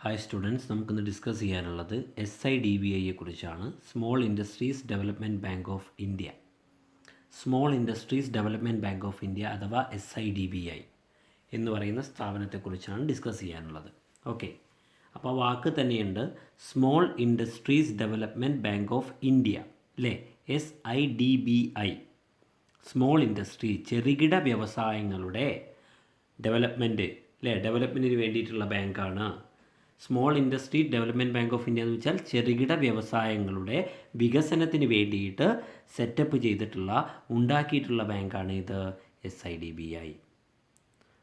Hi students, നമുക്കിന്ന് discuss ചെയ്യാനുള്ളത് SIDBIയെ കുറിച്ചാണ്. Small industries development bank of India. Small industries development bank of India അഥവാ SIDBI എന്ന് പറയുന്ന സ്ഥാപനത്തെക്കുറിച്ചാണ് ഡിസ്കസ് ചെയ്യാനുള്ളത്. ഓക്കെ, അപ്പോൾ വാക്ക് തന്നെയുണ്ട്, small industries development bank of India അല്ലേ, SIDBI. സ്മോൾ ഇൻഡസ്ട്രി, ചെറുകിട വ്യവസായങ്ങളുടെ ഡെവലപ്മെൻറ്റ് അല്ലേ, ഡെവലപ്മെൻറ്റിന് വേണ്ടിയിട്ടുള്ള ബാങ്കാണ്. Small industry development bank of India എന്ന് വെച്ചാൽ ചെറുകിട വ്യവസായങ്ങളുടെ വികസനത്തിന് വേണ്ടിയിട്ട് സെറ്റപ്പ് ചെയ്തിട്ടുള്ള, ഉണ്ടാക്കിയിട്ടുള്ള ബാങ്കാണ് ഇത് SIDBI.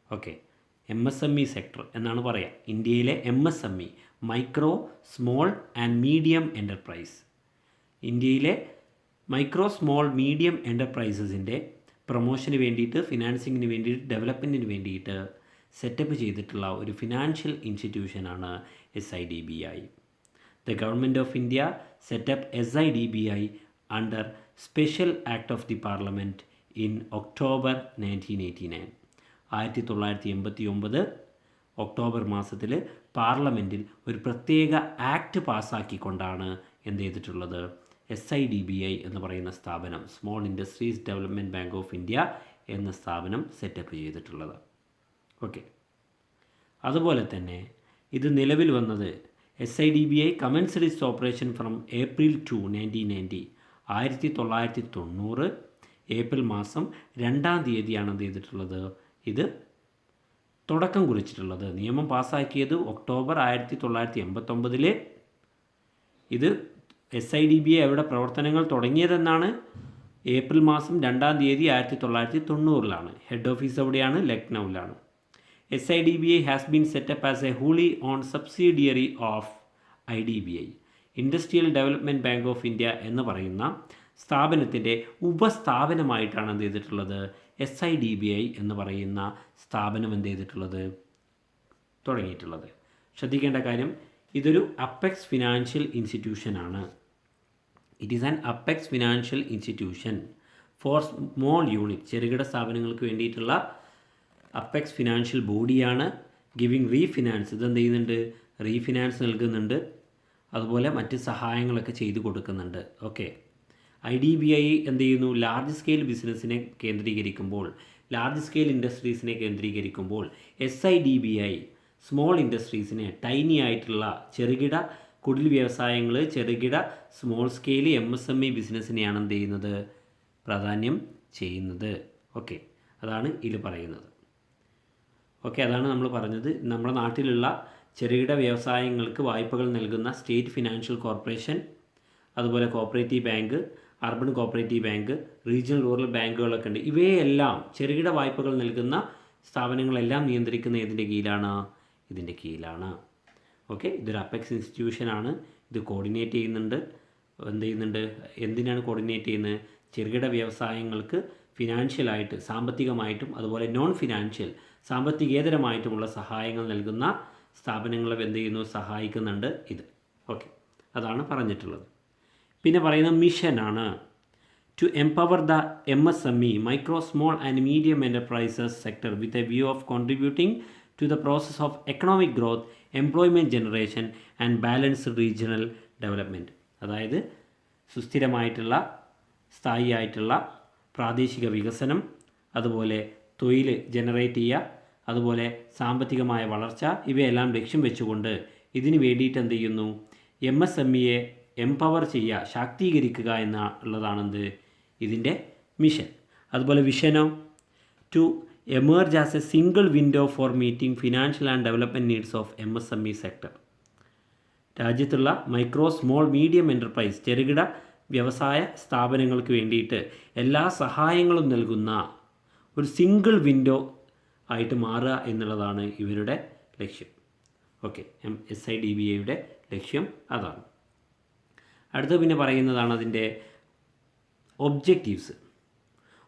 ഓക്കെ, MSME സെക്ടർ എന്നാണ് പറയുക. ഇന്ത്യയിലെ MSME, micro small and medium enterprise, ഇന്ത്യയിലെ മൈക്രോ സ്മോൾ മീഡിയം എൻ്റർപ്രൈസസിൻ്റെ പ്രൊമോഷന് വേണ്ടിയിട്ട്, ഫിനാൻസിങ്ങിന് വേണ്ടിയിട്ട്, ഡെവലപ്മെൻറ്റിന് വേണ്ടിയിട്ട് സെറ്റപ്പ് ചെയ്തിട്ടുള്ള ഒരു ഫിനാൻഷ്യൽ ഇൻസ്റ്റിറ്റ്യൂഷനാണ് SIDBI. The government of India set up SIDBI under special act of the parliament in October 1989. 1989 October മാസത്തിൽ പാർലമെൻറ്റിൽ ഒരു പ്രത്യേക ആക്ട് പാസ്സാക്കിക്കൊണ്ടാണ് എന്ത് ചെയ്തിട്ടുള്ളത്, SIDBI എന്ന് പറയുന്ന സ്ഥാപനം, small industries development bank of India എന്ന സ്ഥാപനം സെറ്റപ്പ് ചെയ്തിട്ടുള്ളത്. ഓക്കെ, അതുപോലെ തന്നെ ഇത് നിലവിൽ വന്നത് SIDBI commenced it's operation from April 2, 1990. 1990 April മാസം 2-ാം തീയതിയാണ് എന്ത് ചെയ്തിട്ടുള്ളത്, ഇത് തുടക്കം കുറിച്ചിട്ടുള്ളത്. നിയമം പാസ്സാക്കിയത് ഒക്ടോബർ 1989. ഇത് SIDBI എവിടെ പ്രവർത്തനങ്ങൾ തുടങ്ങിയതെന്നാണ് ഏപ്രിൽ മാസം 2-ാം തീയതി 1990. ഹെഡ് ഓഫീസ് എവിടെയാണ്, ലക്നൌവിലാണ്. SIDBI has been set up as a wholly owned subsidiary of IDBI, industrial development bank of India എന്ന് പറയുന്ന സ്ഥാപനത്തിൻ്റെ ഉപസ്ഥാപനമായിട്ടാണ് എന്ത് ചെയ്തിട്ടുള്ളത്, SIDBI എന്ന് പറയുന്ന സ്ഥാപനം എന്ത് ചെയ്തിട്ടുള്ളത്, തുടങ്ങിയിട്ടുള്ളത്. ശ്രദ്ധിക്കേണ്ട കാര്യം, ഇതൊരു അപ്പെക്സ് ഫിനാൻഷ്യൽ ഇൻസ്റ്റിറ്റ്യൂഷനാണ്. It is an apex financial institution for small unit, ചെറുകിട സ്ഥാപനങ്ങൾക്ക് വേണ്ടിയിട്ടുള്ള അപ്പെക്സ് ഫിനാൻഷ്യൽ ബോഡിയാണ്. ഗിവിങ് റീഫിനാൻസ്, ഇതെന്ത് ചെയ്യുന്നുണ്ട്, റീഫിനാൻസ് നൽകുന്നുണ്ട്, അതുപോലെ മറ്റ് സഹായങ്ങളൊക്കെ ചെയ്തു കൊടുക്കുന്നുണ്ട്. ഓക്കെ, IDBI എന്ത് ചെയ്യുന്നു, ലാർജ് സ്കെയിൽ ബിസിനസ്സിനെ കേന്ദ്രീകരിക്കുമ്പോൾ, ലാർജ് സ്കെയിൽ ഇൻഡസ്ട്രീസിനെ കേന്ദ്രീകരിക്കുമ്പോൾ SIDBI സ്മോൾ ഇൻഡസ്ട്രീസിനെ, ടൈനി ആയിട്ടുള്ള ചെറുകിട കുടിൽ വ്യവസായങ്ങൾ, ചെറുകിട സ്മോൾ സ്കെയിൽ MSME ബിസിനസ്സിനെയാണ് എന്ത് ചെയ്യുന്നത്, പ്രാധാന്യം ചെയ്യുന്നത്. ഓക്കെ, അതാണ് ഇതിൽ പറയുന്നത്. ഓക്കെ, അതാണ് നമ്മൾ പറഞ്ഞത്. നമ്മുടെ നാട്ടിലുള്ള ചെറുകിട വ്യവസായങ്ങൾക്ക് വായ്പകൾ നൽകുന്ന സ്റ്റേറ്റ് ഫിനാൻഷ്യൽ കോർപ്പറേഷൻ, അതുപോലെ cooperative bank, urban cooperative bank, regional rural ബാങ്കുകളൊക്കെ ഉണ്ട്. ഇവയെല്ലാം ചെറുകിട വായ്പകൾ നൽകുന്ന സ്ഥാപനങ്ങളെല്ലാം നിയന്ത്രിക്കുന്ന ഇതിൻ്റെ കീഴിലാണ്, ഇതിൻ്റെ കീഴിലാണ്. ഓക്കെ, ഇതൊരു അപ്പെക്സ് ഇൻസ്റ്റിറ്റ്യൂഷനാണ്. ഇത് കോർഡിനേറ്റ് ചെയ്യുന്നുണ്ട്. എന്ത് ചെയ്യുന്നുണ്ട്, എന്തിനാണ് കോർഡിനേറ്റ് ചെയ്യുന്നത്, ചെറുകിട വ്യവസായങ്ങൾക്ക് ഫിനാൻഷ്യലായിട്ട്, സാമ്പത്തികമായിട്ടും അതുപോലെ നോൺ ഫിനാൻഷ്യൽ, സാമ്പത്തികേതരമായിട്ടുമുള്ള സഹായങ്ങൾ നൽകുന്ന സ്ഥാപനങ്ങളെ എന്ത് ചെയ്യുന്നു, സഹായിക്കുന്നുണ്ട് ഇത്. ഓക്കെ, അതാണ് പറഞ്ഞിട്ടുള്ളത്. പിന്നെ പറയുന്ന മിഷനാണ് to empower the MSME, micro small and medium enterprises sector with a view of contributing to the process of economic growth, employment generation and balanced regional development. അതായത് സുസ്ഥിരമായിട്ടുള്ള, സ്ഥായി ആയിട്ടുള്ള പ്രാദേശിക വികസനം, അതുപോലെ തൊഴിൽ ജനറേറ്റ് ചെയ്യുക, അതുപോലെ സാമ്പത്തികമായ വളർച്ച, ഇവയെല്ലാം ലക്ഷ്യം വെച്ചുകൊണ്ട് ഇതിന് വേണ്ടിയിട്ട് എന്ത് ചെയ്യുന്നു, MSMEയെ എംപവർ ചെയ്യുക, ശാക്തീകരിക്കുക എന്നുള്ളതാണെന്ത് ഇതിൻ്റെ മിഷൻ. അതുപോലെ വിഷനോ to emerge as a single window for meeting financial and development needs of MSME sector. രാജ്യത്തുള്ള മൈക്രോ സ്മോൾ മീഡിയം എൻ്റർപ്രൈസ്, ചെറുകിട വ്യവസായ സ്ഥാപനങ്ങൾക്ക് വേണ്ടിയിട്ട് എല്ലാ സഹായങ്ങളും നൽകുന്ന ഒരു സിംഗിൾ വിൻഡോ ആയിട്ട് മാറുക എന്നുള്ളതാണ് ഇവരുടെ ലക്ഷ്യം. ഓക്കെ, SIDBIയുടെ ലക്ഷ്യം അതാണ്. അടുത്ത പിന്നെ പറയുന്നതാണ് അതിൻ്റെ ഒബ്ജക്റ്റീവ്സ്.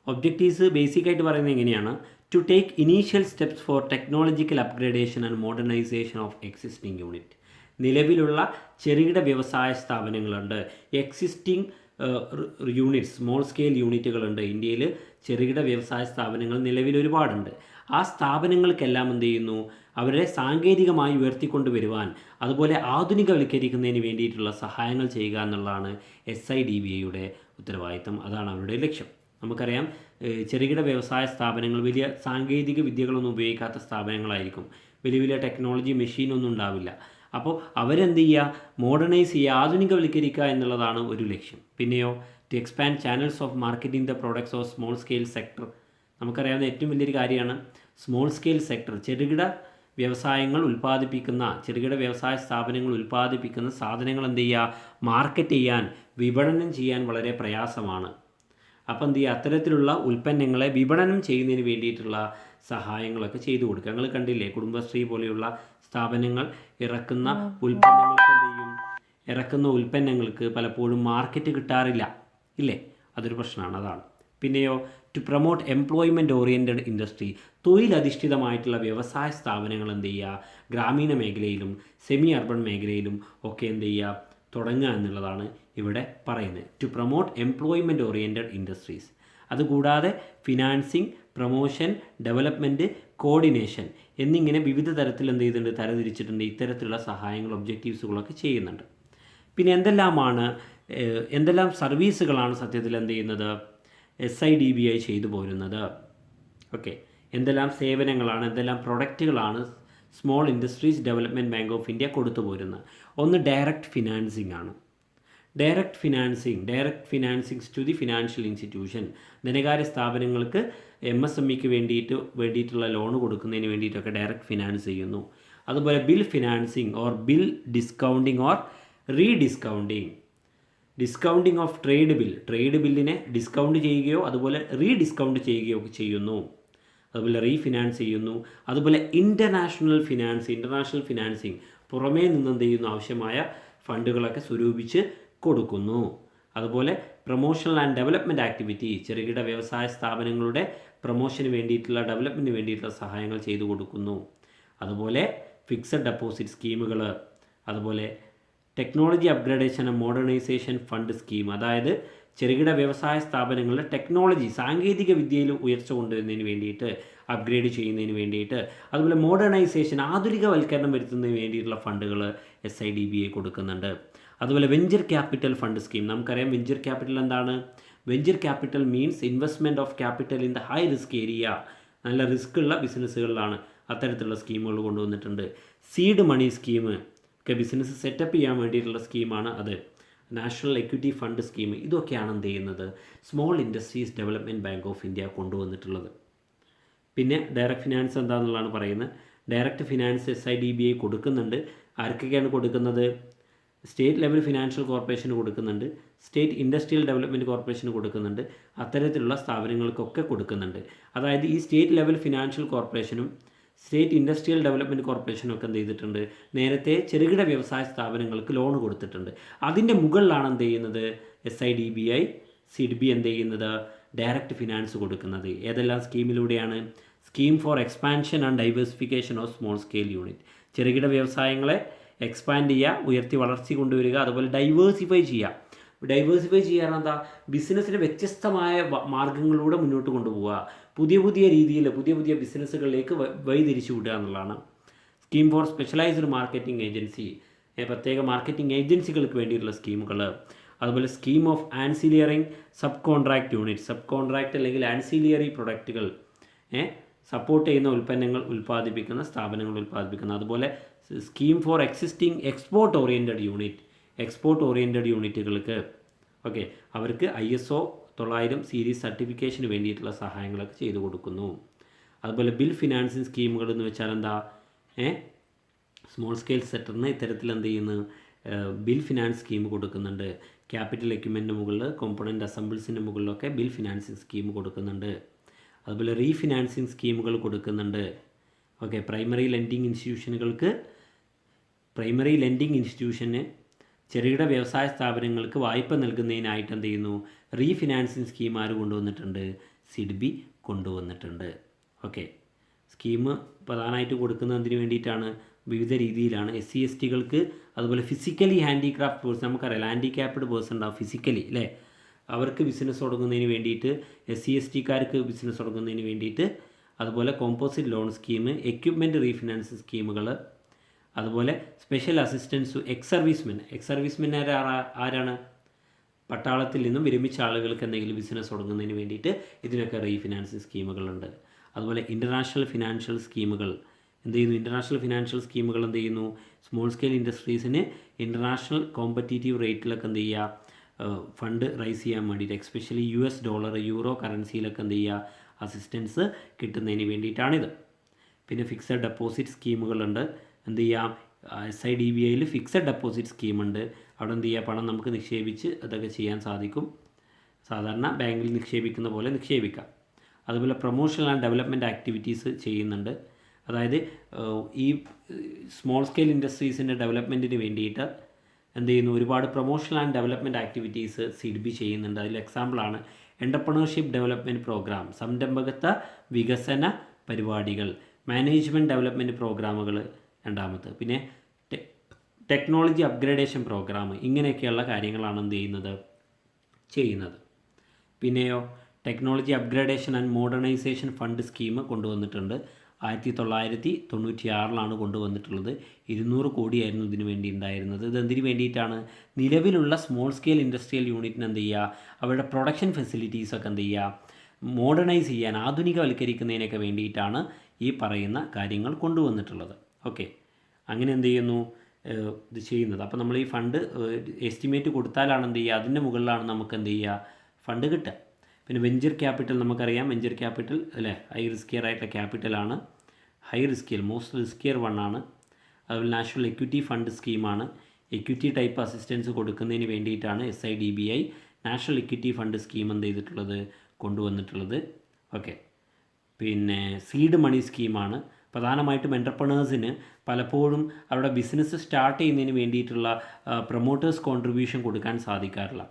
ഒബ്ജക്റ്റീവ്സ് ബേസിക്കായിട്ട് പറയുന്നത് എങ്ങനെയാണ്, to take initial steps for technological upgradation and modernisation of existing unit. നിലവിലുള്ള ചെറുകിട വ്യവസായ സ്ഥാപനങ്ങളുണ്ട്, എക്സിസ്റ്റിംഗ് യൂണിറ്റ്സ്, സ്മോൾ സ്കെയിൽ യൂണിറ്റുകളുണ്ട്. ഇന്ത്യയിൽ ചെറുകിട വ്യവസായ സ്ഥാപനങ്ങൾ നിലവിൽ ഒരുപാടുണ്ട്. ആ സ്ഥാപനങ്ങൾക്കെല്ലാം എന്ത് ചെയ്യുന്നു, അവരെ സാങ്കേതികമായി ഉയർത്തിക്കൊണ്ടുവരുവാൻ അതുപോലെ ആധുനികവൽക്കരിക്കുന്നതിന് വേണ്ടിയിട്ടുള്ള സഹായങ്ങൾ ചെയ്യുക എന്നുള്ളതാണ് SIDBIയുടെ ഉത്തരവാദിത്തം. അതാണ് അവരുടെ ലക്ഷ്യം. നമുക്കറിയാം ചെറുകിട വ്യവസായ സ്ഥാപനങ്ങൾ വലിയ സാങ്കേതിക വിദ്യകളൊന്നും ഉപയോഗിക്കാത്ത സ്ഥാപനങ്ങളായിരിക്കും. വലിയ വലിയ ടെക്നോളജി മെഷീനൊന്നും ഉണ്ടാവില്ല. അപ്പോൾ അവരെന്ത് ചെയ്യുക, മോഡേണൈസ് ചെയ്യുക, ആധുനികവൽക്കരിക്കുക എന്നുള്ളതാണ് ഒരു ലക്ഷ്യം. പിന്നെയോ to expand channels of marketing the products of small scale sector. നമുക്കറിയാവുന്ന ഏറ്റവും വലിയൊരു കാര്യമാണ് സ്മോൾ സ്കെയിൽ സെക്ടർ. ചെറുകിട വ്യവസായങ്ങൾ ഉൽപ്പാദിപ്പിക്കുന്ന, ചെറുകിട വ്യവസായ സ്ഥാപനങ്ങൾ ഉൽപ്പാദിപ്പിക്കുന്ന സാധനങ്ങൾ എന്ത് ചെയ്യുക, മാർക്കറ്റ് ചെയ്യാൻ, വിപണനം ചെയ്യാൻ വളരെ പ്രയാസമാണ്. അപ്പം എന്ത് ചെയ്യുക, അത്തരത്തിലുള്ള ഉൽപ്പന്നങ്ങളെ വിപണനം ചെയ്യുന്നതിന് വേണ്ടിയിട്ടുള്ള സഹായങ്ങളൊക്കെ ചെയ്തു കൊടുക്കുക. നിങ്ങൾ കണ്ടില്ലേ, കുടുംബശ്രീ പോലെയുള്ള സ്ഥാപനങ്ങൾ ഇറക്കുന്ന ഉൽപ്പന്നങ്ങൾക്ക് പലപ്പോഴും മാർക്കറ്റ് കിട്ടാറില്ല, ഇല്ലേ? അതൊരു പ്രശ്നമാണ്. അതാണ്. പിന്നെയോ to promote employment oriented industry. തൊഴിലധിഷ്ഠിതമായിട്ടുള്ള വ്യവസായ സ്ഥാപനങ്ങൾ എന്ത് ചെയ്യുക, ഗ്രാമീണ മേഖലയിലും സെമി അർബൺ മേഖലയിലും ഒക്കെ എന്ത് ചെയ്യുക, തുടങ്ങുക എന്നുള്ളതാണ് ഇവിടെ പറയുന്നത്. To promote employment oriented industries. അതുകൂടാതെ ഫിനാൻസിങ്, പ്രൊമോഷൻ, ഡെവലപ്മെൻറ്റ്, കോർഡിനേഷൻ എന്നിങ്ങനെ വിവിധ തരത്തിൽ എന്ത് ചെയ്തിട്ടുണ്ട്, തരംതിരിച്ചിട്ടുണ്ട്. ഇത്തരത്തിലുള്ള സഹായങ്ങൾ, ഒബ്ജക്റ്റീവ്സുകളൊക്കെ ചെയ്യുന്നുണ്ട്. പിന്നെ എന്തെല്ലാം സർവീസുകളാണ് സത്യത്തിൽ എന്ത് ചെയ്യുന്നത്, SIDBI ചെയ്തു പോരുന്നത്? ഓക്കെ, എന്തെല്ലാം സേവനങ്ങളാണ്, എന്തെല്ലാം പ്രൊഡക്റ്റുകളാണ് small industries development bank of India കൊടുത്തു പോരുന്നത്? ഒന്ന് ഡയറക്റ്റ് ഫിനാൻസിങ് ആണ്. Direct financing to the financial institution. ധനകാര്യ സ്ഥാപനങ്ങൾക്ക് MSMEക്ക് വേണ്ടിയിട്ടുള്ള ലോൺ കൊടുക്കുന്നതിന് വേണ്ടിയിട്ടൊക്കെ ഡയറക്റ്റ് ഫിനാൻസ് ചെയ്യുന്നു. അതുപോലെ bill financing or bill discounting or discounting of trade ബില്ലിനെ ഡിസ്കൗണ്ട് ചെയ്യുകയോ അതുപോലെ റീഡിസ്കൗണ്ട് ചെയ്യുകയോ ഒക്കെ ചെയ്യുന്നു. അതുപോലെ റീഫിനാൻസ് ചെയ്യുന്നു. അതുപോലെ ഇൻ്റർനാഷണൽ ഫിനാൻസിങ് പുറമേ നിന്ന് എന്ത് ചെയ്യുന്നു, ആവശ്യമായ ഫണ്ടുകളൊക്കെ സ്വരൂപിച്ച് കൊടുക്കുന്നു. അതുപോലെ പ്രൊമോഷണൽ ആൻഡ് ഡെവലപ്മെൻറ്റ് ആക്ടിവിറ്റി, ചെറുകിട വ്യവസായ സ്ഥാപനങ്ങളുടെ പ്രൊമോഷന് വേണ്ടിയിട്ടുള്ള, ഡെവലപ്മെൻറ്റിന് വേണ്ടിയിട്ടുള്ള സഹായങ്ങൾ ചെയ്തു കൊടുക്കുന്നു. അതുപോലെ ഫിക്സഡ് ഡെപ്പോസിറ്റ് സ്കീമുകൾ, അതുപോലെ technology upgradation and modernisation fund scheme. അതായത് ചെറുകിട വ്യവസായ സ്ഥാപനങ്ങളുടെ ടെക്നോളജി, സാങ്കേതിക വിദ്യയിൽ ഉയർച്ച കൊണ്ടുവരുന്നതിന് വേണ്ടിയിട്ട്, അപ്ഗ്രേഡ് ചെയ്യുന്നതിന് വേണ്ടിയിട്ട്, അതുപോലെ മോഡേണൈസേഷൻ, ആധുനികവൽക്കരണം വരുത്തുന്നതിന് വേണ്ടിയിട്ടുള്ള ഫണ്ടുകൾ SIDBI കൊടുക്കുന്നുണ്ട്. അതുപോലെ വെഞ്ചർ ക്യാപിറ്റൽ ഫണ്ട് സ്കീം. നമുക്കറിയാം വെഞ്ചർ ക്യാപിറ്റൽ എന്താണ്? Venture capital means investment of capital in the high risk area. നല്ല റിസ്ക് ഉള്ള ബിസിനസ്സുകളിലാണ് അത്തരത്തിലുള്ള സ്കീമുകൾ കൊണ്ടുവന്നിട്ടുണ്ട്. സീഡ് മണി സ്കീം ഒക്കെ ബിസിനസ് സെറ്റപ്പ് ചെയ്യാൻ വേണ്ടിയിട്ടുള്ള സ്കീമാണ് അത്. National equity fund scheme. ഇതൊക്കെയാണ് എന്ത് ചെയ്യുന്നത്, small industries development bank of India കൊണ്ടുവന്നിട്ടുള്ളത്. പിന്നെ ഡയറക്റ്റ് ഫിനാൻസ് എന്താണെന്നുള്ളതാണ് പറയുന്നത്. ഡയറക്റ്റ് ഫിനാൻസ് SIDBI കൊടുക്കുന്നുണ്ട്. ആർക്കൊക്കെയാണ് കൊടുക്കുന്നത്? സ്റ്റേറ്റ് ലെവൽ ഫിനാൻഷ്യൽ കോർപ്പറേഷന് കൊടുക്കുന്നുണ്ട്, സ്റ്റേറ്റ് ഇൻഡസ്ട്രിയൽ ഡെവലപ്മെൻറ്റ് കോർപ്പറേഷന് കൊടുക്കുന്നുണ്ട്, അത്തരത്തിലുള്ള സ്ഥാപനങ്ങൾക്കൊക്കെ കൊടുക്കുന്നുണ്ട്. അതായത് ഈ സ്റ്റേറ്റ് ലെവൽ ഫിനാൻഷ്യൽ കോർപ്പറേഷനും സ്റ്റേറ്റ് ഇൻഡസ്ട്രിയൽ ഡെവലപ്മെൻറ്റ് കോർപ്പറേഷനും ഒക്കെ എന്ത് ചെയ്തിട്ടുണ്ട്, നേരത്തെ ചെറുകിട വ്യവസായ സ്ഥാപനങ്ങൾക്ക് ലോൺ കൊടുത്തിട്ടുണ്ട്. അതിൻ്റെ മുകളിലാണ് എന്ത് ചെയ്യുന്നത്, SIDBI SIDBI എന്ത് ചെയ്യുന്നത്, ഡയറക്റ്റ് ഫിനാൻസ് കൊടുക്കുന്നത്. ഏതെല്ലാം സ്കീമിലൂടെയാണ്? Scheme for expansion and diversification of small scale unit. ചെറുകിട വ്യവസായങ്ങളെ എക്സ്പാൻഡ് ചെയ്യുക, ഉയർത്തി വളർച്ച കൊണ്ടുവരിക, അതുപോലെ ഡൈവേഴ്സിഫൈ ചെയ്യുക. ഡൈവേഴ്സിഫൈ ചെയ്യാൻ എന്താ, ബിസിനസ്സിന് വ്യത്യസ്തമായ മാർഗ്ഗങ്ങളിലൂടെ മുന്നോട്ട് കൊണ്ടുപോവുക, പുതിയ രീതിയിൽ പുതിയ ബിസിനസ്സുകളിലേക്ക് വഴിതിരിച്ചു വിടുക എന്നുള്ളതാണ്. Scheme for specialised marketing agency, പ്രത്യേക മാർക്കറ്റിംഗ് ഏജൻസികൾക്ക് വേണ്ടിയിട്ടുള്ള സ്കീമുകൾ. അതുപോലെ scheme of ancillarying sub contract unit, sub contract അല്ലെങ്കിൽ ആൻസിലിയറി പ്രൊഡക്റ്റുകൾ സപ്പോർട്ട് ചെയ്യുന്ന ഉൽപ്പന്നങ്ങൾ ഉൽപ്പാദിപ്പിക്കുന്ന സ്ഥാപനങ്ങൾ ഉൽപ്പാദിപ്പിക്കുന്ന. അതുപോലെ scheme for existing export oriented യൂണിറ്റുകൾക്ക് അവർക്ക് ISO 900 സീരീസ് സർട്ടിഫിക്കേഷന് വേണ്ടിയിട്ടുള്ള സഹായങ്ങളൊക്കെ ചെയ്തു കൊടുക്കുന്നു. അതുപോലെ ബിൽ ഫിനാൻസിങ് സ്കീമുകൾ എന്ന് വെച്ചാൽ എന്താ, സ്മോൾ സ്കെയിൽ സെക്ടറിന് ഇത്തരത്തിൽ എന്ത് ചെയ്യുന്നു, ബിൽ ഫിനാൻസ് സ്കീം കൊടുക്കുന്നുണ്ട്. ക്യാപിറ്റൽ എക്യുപ്മെൻറ്റിന് മുകളിൽ, കോമ്പണൻറ്റ് അസംബിൾസിൻ്റെ മുകളിലൊക്കെ ബിൽ ഫിനാൻസിങ് സ്കീം കൊടുക്കുന്നുണ്ട്. അതുപോലെ റീഫിനാൻസിങ് സ്കീമുകൾ കൊടുക്കുന്നുണ്ട്. പ്രൈമറി ലെൻഡിങ് ഇൻസ്റ്റിറ്റ്യൂഷന് ചെറുകിട വ്യവസായ സ്ഥാപനങ്ങൾക്ക് വായ്പ നൽകുന്നതിനായിട്ട് എന്ത് ചെയ്യുന്നു, റീഫിനാൻസിങ് സ്കീം ആര് കൊണ്ടുവന്നിട്ടുണ്ട്, SIDBI കൊണ്ടുവന്നിട്ടുണ്ട്. സ്കീം പ്രധാനമായിട്ട് കൊടുക്കുന്നതിന് വേണ്ടിയിട്ടാണ്, വിവിധ രീതിയിലാണ്. SC/STകൾക്ക്, അതുപോലെ ഫിസിക്കലി ഹാൻഡിക്രാഫ്റ്റ് പേഴ്സൺ, നമുക്കറിയാം ഹാൻഡിക്യാപ്ഡ് പേഴ്സൺ ഉണ്ടാവും ഫിസിക്കലി അല്ലേ, അവർക്ക് ബിസിനസ് തുടങ്ങുന്നതിന് വേണ്ടിയിട്ട്, SC/STക്കാർക്ക് ബിസിനസ് തുടങ്ങുന്നതിന് വേണ്ടിയിട്ട്, അതുപോലെ composite loan scheme, equipment refinance സ്കീമുകൾ, അതുപോലെ സ്പെഷ്യൽ അസിസ്റ്റൻസ് എക്സ് സർവീസ്മെൻ ആരാണ്? പട്ടാളത്തിൽ നിന്നും വിരമിച്ച ആളുകൾക്ക് എന്തെങ്കിലും ബിസിനസ് തുടങ്ങുന്നതിന് വേണ്ടിയിട്ട് ഇതിനൊക്കെ റീഫിനാൻസ് സ്കീമുകളുണ്ട്. അതുപോലെ ഇൻ്റർനാഷണൽ ഫിനാൻഷ്യൽ സ്കീമുകൾ എന്ത് ചെയ്യുന്നു? ഇൻ്റർനാഷണൽ ഫിനാൻഷ്യൽ സ്കീമുകൾ എന്ത് ചെയ്യുന്നു? സ്മോൾ സ്കെയിൽ ഇൻഡസ്ട്രീസിന് ഇൻ്റർനാഷണൽ കോമ്പറ്റീറ്റീവ് റേറ്റിലൊക്കെ എന്ത് ചെയ്യുക? ഫണ്ട് റൈസ് ചെയ്യാൻ വേണ്ടിയിട്ട്, എക്സ്പെഷ്യലി US ഡോളർ, യൂറോ കറൻസിയിലൊക്കെ എന്ത് ചെയ്യുക? അസിസ്റ്റൻസ് കിട്ടുന്നതിന് വേണ്ടിയിട്ടാണിത്. പിന്നെ ഫിക്സഡ് ഡെപ്പോസിറ്റ് സ്കീമുകളുണ്ട്. എന്ത് ചെയ്യാം? SIDBIയിൽ ഫിക്സഡ് ഡെപ്പോസിറ്റ് സ്കീമുണ്ട്. അവിടെ എന്ത് ചെയ്യുക? പണം നമുക്ക് നിക്ഷേപിച്ച് അതൊക്കെ ചെയ്യാൻ സാധിക്കും. സാധാരണ ബാങ്കിൽ നിക്ഷേപിക്കുന്ന പോലെ നിക്ഷേപിക്കാം. അതുപോലെ പ്രൊമോഷണൽ ആൻഡ് ഡെവലപ്മെൻറ്റ് ആക്ടിവിറ്റീസ് ചെയ്യുന്നുണ്ട്. അതായത് ഈ സ്മോൾ സ്കെയിൽ ഇൻഡസ്ട്രീസിൻ്റെ ഡെവലപ്മെൻറ്റിന് വേണ്ടിയിട്ട് എന്ത് ചെയ്യുന്നു? ഒരുപാട് promotional and development activities SIDBI ചെയ്യുന്നുണ്ട്. അതിൽ എക്സാമ്പിളാണ് എൻ്റർപ്രണർഷിപ്പ് ഡെവലപ്മെൻറ്റ് പ്രോഗ്രാം, സംരംഭകത്വ വികസന പരിപാടികൾ, മാനേജ്മെൻറ്റ് ഡെവലപ്മെൻറ്റ് പ്രോഗ്രാമുകൾ രണ്ടാമത്, പിന്നെ ടെക്നോളജി അപ്ഗ്രേഡേഷൻ പ്രോഗ്രാം, ഇങ്ങനെയൊക്കെയുള്ള കാര്യങ്ങളാണ് എന്ത് ചെയ്യുന്നത്. പിന്നെയോ technology upgradation and modernisation fund scheme കൊണ്ടുവന്നിട്ടുണ്ട്. 1996 കൊണ്ടുവന്നിട്ടുള്ളത്. 200 കോടിയായിരുന്നു ഇതിനു വേണ്ടി ഉണ്ടായിരുന്നത്. ഇതെന്തിനു വേണ്ടിയിട്ടാണ്? നിലവിലുള്ള സ്മോൾ സ്കെയിൽ ഇൻഡസ്ട്രിയൽ യൂണിറ്റിന് എന്ത് ചെയ്യുക? അവരുടെ പ്രൊഡക്ഷൻ ഫെസിലിറ്റീസൊക്കെ എന്ത് ചെയ്യുക? മോഡേണൈസ് ചെയ്യാൻ, ആധുനികവൽക്കരിക്കുന്നതിനൊക്കെ വേണ്ടിയിട്ടാണ് ഈ പറയുന്ന കാര്യങ്ങൾ കൊണ്ടുവന്നിട്ടുള്ളത്. ഓക്കെ, അങ്ങനെ എന്ത് ചെയ്യുന്നു? ഇത് ചെയ്യുന്നത്. അപ്പോൾ നമ്മൾ ഈ ഫണ്ട് എസ്റ്റിമേറ്റ് കൊടുത്താലാണ് എന്ത് ചെയ്യുക? അതിൻ്റെ മുകളിലാണ് നമുക്ക് എന്ത് ചെയ്യുക? ഫണ്ട് കിട്ടുക. പിന്നെ വെഞ്ചർ ക്യാപിറ്റൽ നമുക്കറിയാം. വെഞ്ചർ ക്യാപിറ്റൽ അല്ലേ, ഹൈ റിസ്കിയർ ആയിട്ടുള്ള ക്യാപിറ്റലാണ്. ഹൈ റിസ്കിയർ, മോസ്റ്റ് റിസ്കിയർ വണ്ണാണ്. അതുപോലെ നാഷണൽ എക്വിറ്റി ഫണ്ട് സ്കീമാണ്. എക്വിറ്റി ടൈപ്പ് അസിസ്റ്റൻസ് കൊടുക്കുന്നതിന് വേണ്ടിയിട്ടാണ് SIDBI national equity fund scheme എന്ത് ചെയ്തിട്ടുള്ളത്? കൊണ്ടുവന്നിട്ടുള്ളത്. ഓക്കെ, പിന്നെ സീഡ് മണി സ്കീമാണ്. പ്രധാനമായിട്ടും എൻ്റർപ്രണേഴ്സിന് പലപ്പോഴും അവരുടെ ബിസിനസ് സ്റ്റാർട്ട് ചെയ്യുന്നതിന് വേണ്ടിയിട്ടുള്ള പ്രൊമോട്ടേഴ്സ് കോൺട്രിബ്യൂഷൻ കൊടുക്കാൻ സാധിക്കാറില്ല.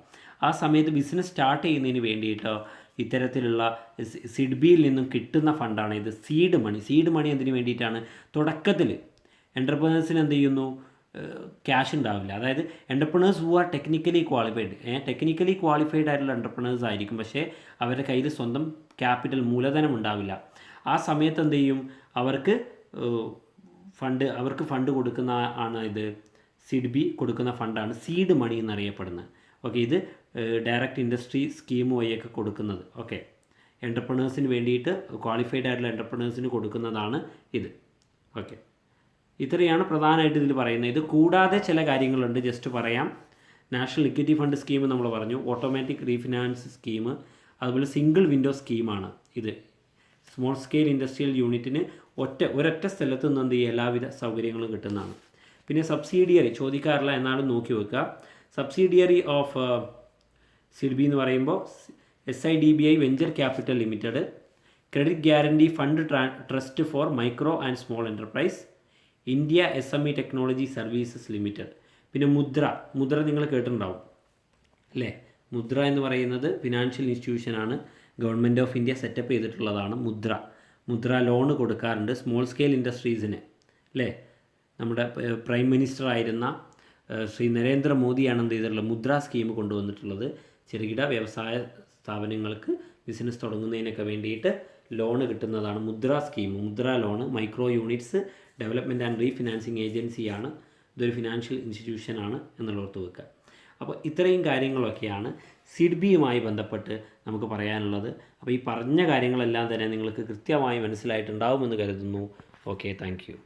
ആ സമയത്ത് ബിസിനസ് സ്റ്റാർട്ട് ചെയ്യുന്നതിന് വേണ്ടിയിട്ട് ഇത്തരത്തിലുള്ള SIDBIയിൽ നിന്നും കിട്ടുന്ന ഫണ്ടാണ് ഇത് സീഡ് മണി. സീഡ് മണി എന്തിനു വേണ്ടിയിട്ടാണ്? തുടക്കത്തിൽ എൻ്റർപ്രണേഴ്സിന് എന്ത് ചെയ്യുന്നു? ക്യാഷ് ഉണ്ടാവില്ല. അതായത് entrepreneurs who are technically qualified ആയിട്ടുള്ള എൻ്റർപ്രണേഴ്സ് ആയിരിക്കും, പക്ഷേ അവരുടെ കയ്യിൽ സ്വന്തം ക്യാപിറ്റൽ, മൂലധനം ഉണ്ടാവില്ല. ആ സമയത്ത് എന്ത് ചെയ്യും? അവർക്ക് ഫണ്ട് കൊടുക്കുന്ന ആണ് ഇത് SIDBI കൊടുക്കുന്ന ഫണ്ടാണ് സീഡ് മണി എന്നറിയപ്പെടുന്നത്. ഓക്കെ, ഇത് ഡയറക്റ്റ് ഇൻഡസ്ട്രി സ്കീം വഴിയൊക്കെ കൊടുക്കുന്നത്. ഓക്കെ, എൻ്റർപ്രണേഴ്സിന് വേണ്ടിയിട്ട്, ക്വാളിഫൈഡ് ആയിട്ടുള്ള എൻ്റർപ്രണേഴ്സിന് കൊടുക്കുന്നതാണ് ഇത്. ഓക്കെ, ഇത്രയാണ് പ്രധാനമായിട്ട് ഇതിൽ പറയുന്നത്. ഇത് കൂടാതെ ചില കാര്യങ്ങളുണ്ട്, ജസ്റ്റ് പറയാം. നാഷണൽ ഇക്വിറ്റി ഫണ്ട് സ്കീം നമ്മൾ പറഞ്ഞു, ഓട്ടോമാറ്റിക് റീഫിനാൻസ് സ്കീം, അതുപോലെ സിംഗിൾ വിൻഡോ സ്കീമാണ് ഇത്. സ്മോൾ സ്കെയിൽ ഇൻഡസ്ട്രിയൽ യൂണിറ്റിന് ഒരൊറ്റ സ്ഥലത്ത് നിന്ന് എന്ത് ചെയ്യുക? എല്ലാവിധ സൗകര്യങ്ങളും കിട്ടുന്നതാണ്. പിന്നെ സബ്സിഡിയറി ചോദിക്കാറില്ല, എന്നാലും നോക്കി വെക്കുക. സബ്സിഡിയറി ഓഫ് SIDBI എന്ന് പറയുമ്പോൾ SIDBI venture capital limited, credit guarantee fund trust for micro and small enterprise, India SME technology services limited. പിന്നെ മുദ്ര നിങ്ങൾ കേട്ടിട്ടുണ്ടാവും അല്ലേ? മുദ്ര എന്ന് പറയുന്നത് ഫിനാൻഷ്യൽ ഇൻസ്റ്റിറ്റ്യൂഷനാണ്. ഗവൺമെൻറ് ഓഫ് ഇന്ത്യ സെറ്റപ്പ് ചെയ്തിട്ടുള്ളതാണ് മുദ്ര ലോൺ കൊടുക്കാറുണ്ട് സ്മോൾ സ്കെയിൽ ഇൻഡസ്ട്രീസിന് അല്ലേ. നമ്മുടെ പ്രൈം മിനിസ്റ്റർ ആയിരുന്ന ശ്രീ നരേന്ദ്രമോദിയാണ് എന്ത് ചെയ്തിട്ടുള്ളത്? മുദ്ര സ്കീം കൊണ്ടുവന്നിട്ടുള്ളത്. ചെറുകിട വ്യവസായ സ്ഥാപനങ്ങൾക്ക് ബിസിനസ് തുടങ്ങുന്നതിനൊക്കെ വേണ്ടിയിട്ട് ലോൺ കിട്ടുന്നതാണ് മുദ്ര സ്കീം. മുദ്ര loan micro units development and refinancing ഏജൻസിയാണ്. ഇതൊരു ഫിനാൻഷ്യൽ ഇൻസ്റ്റിറ്റ്യൂഷനാണ് എന്നുള്ളോർത്ത് വെക്കുക. അപ്പോൾ ഇത്രയും കാര്യങ്ങളൊക്കെയാണ് SIDBIയുമായി ബന്ധപ്പെട്ട് നമുക്ക് പറയാനുള്ളത്. അപ്പോൾ ഈ പറഞ്ഞ കാര്യങ്ങളെല്ലാം തന്നെ നിങ്ങൾക്ക് കൃത്യമായി മനസ്സിലായിട്ടുണ്ടാവുമെന്ന് കരുതുന്നു. Okay, thank you.